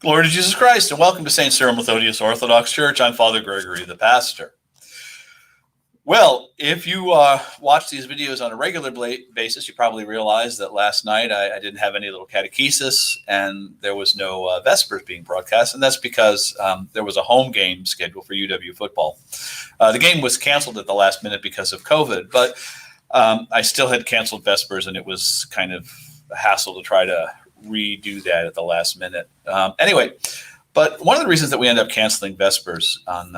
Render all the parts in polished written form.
Glory to Jesus Christ, and welcome to St. Cyril Methodius Orthodox Church. I'm Father Gregory, the pastor. Well, if you watch these videos on a regular basis, you probably realize that last night I didn't have any little catechesis, and there was no Vespers being broadcast, and that's because there was a home game scheduled for UW football. The game was canceled at the last minute because of COVID, but I still had canceled Vespers, and it was kind of a hassle to try to redo that at the last minute. Anyway, but one of the reasons that we end up canceling Vespers on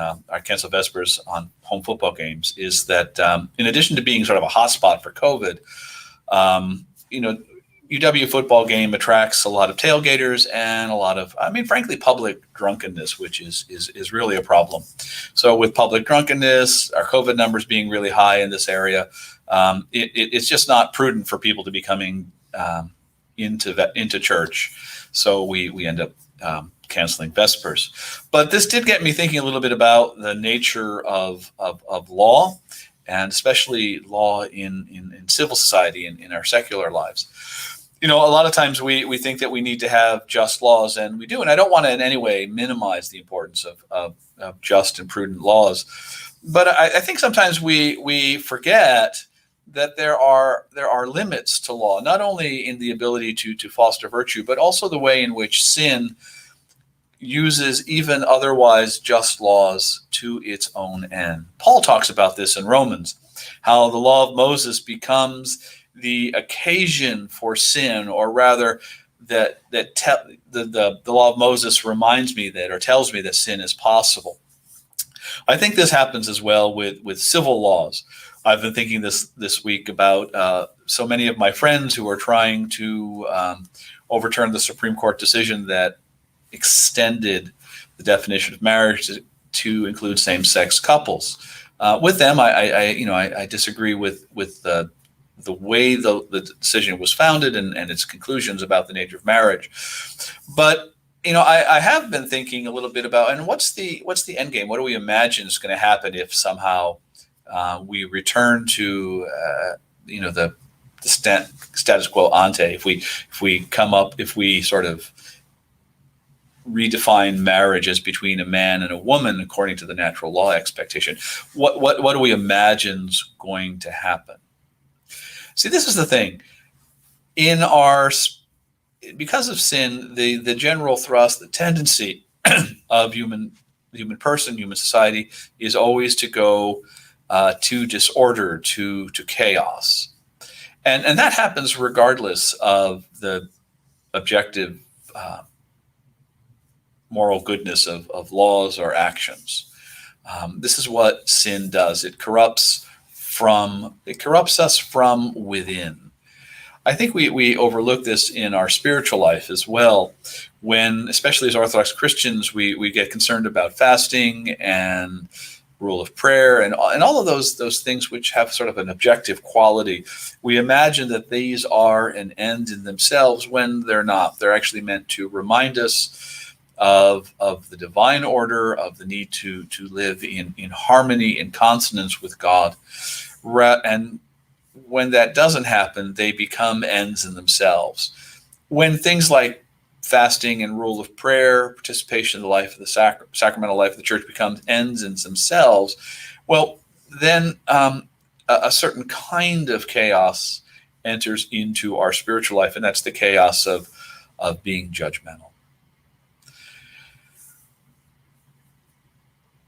home football games is that in addition to being sort of a hotspot for COVID, UW football game attracts a lot of tailgaters and a lot of, frankly, public drunkenness, which is really a problem. So with public drunkenness, our COVID numbers being really high in this area, it's just not prudent for people to be coming into church. So we end up canceling Vespers. But this did get me thinking a little bit about the nature of law, and especially law in civil society, in our secular lives. A lot of times we think that we need to have just laws, and we do. And I don't want to in any way minimize the importance of just and prudent laws. But I think sometimes we forget that there are limits to law, not only in the ability to foster virtue, but also the way in which sin uses even otherwise just laws to its own end. Paul talks about this in Romans, how the law of Moses becomes the occasion for sin, or rather the law of Moses reminds me that, or tells me that, sin is possible. I think this happens as well with civil laws. I've been thinking this week about so many of my friends who are trying to overturn the Supreme Court decision that extended the definition of marriage to include same-sex couples. With them, I disagree with the way the decision was founded and its conclusions about the nature of marriage. But I have been thinking a little bit about, and what's the end game? What do we imagine is going to happen if somehow we return to the status quo ante? If we sort of redefine marriage as between a man and a woman according to the natural law expectation, what do we imagine is going to happen? See, this is the thing. Because of sin, the general thrust, the tendency of human society is always to go to disorder, to chaos. And that happens regardless of the objective moral goodness of laws or actions. This is what sin does. It corrupts us from within. I think we overlook this in our spiritual life as well, when, especially as Orthodox Christians, we get concerned about fasting and rule of prayer and all of those things which have sort of an objective quality. We imagine that these are an end in themselves when they're not. They're actually meant to remind us of the divine order, of the need to live in harmony, in consonance with God. And when that doesn't happen, they become ends in themselves. When things like fasting and rule of prayer, participation in the life of the sacramental life of the church becomes ends in themselves, well, then a certain kind of chaos enters into our spiritual life, and that's the chaos of being judgmental.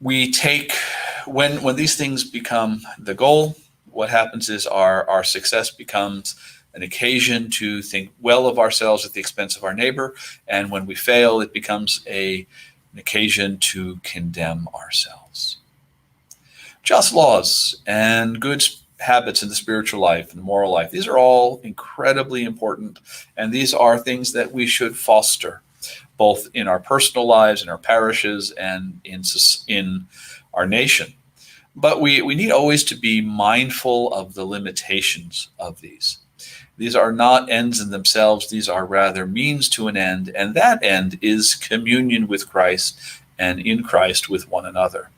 When these things become the goal, what happens is our success becomes an occasion to think well of ourselves at the expense of our neighbor. And when we fail, it becomes an occasion to condemn ourselves. Just laws and good habits in the spiritual life and the moral life, these are all incredibly important. And these are things that we should foster, both in our personal lives, in our parishes, and in our nation. But we need always to be mindful of the limitations of these. These are not ends in themselves. These are rather means to an end, and that end is communion with Christ and in Christ with one another.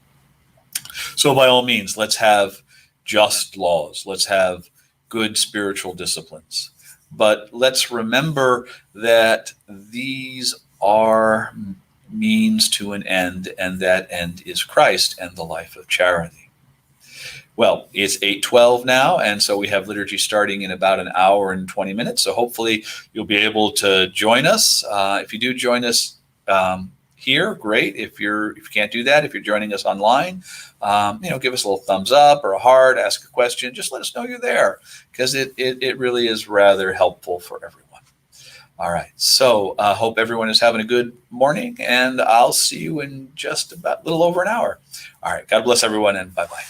So by all means, let's have just laws. Let's have good spiritual disciplines. But let's remember that these are means to an end, and that end is Christ and the life of charity. Well, it's 8:12 now, and so we have liturgy starting in about an hour and 20 minutes. So hopefully you'll be able to join us. If you do join us here, great. If you can't do that, if you're joining us online, give us a little thumbs up or a heart, ask a question. Just let us know you're there, because it really is rather helpful for everyone. All right. So hope everyone is having a good morning, and I'll see you in just about a little over an hour. All right. God bless everyone, and bye-bye.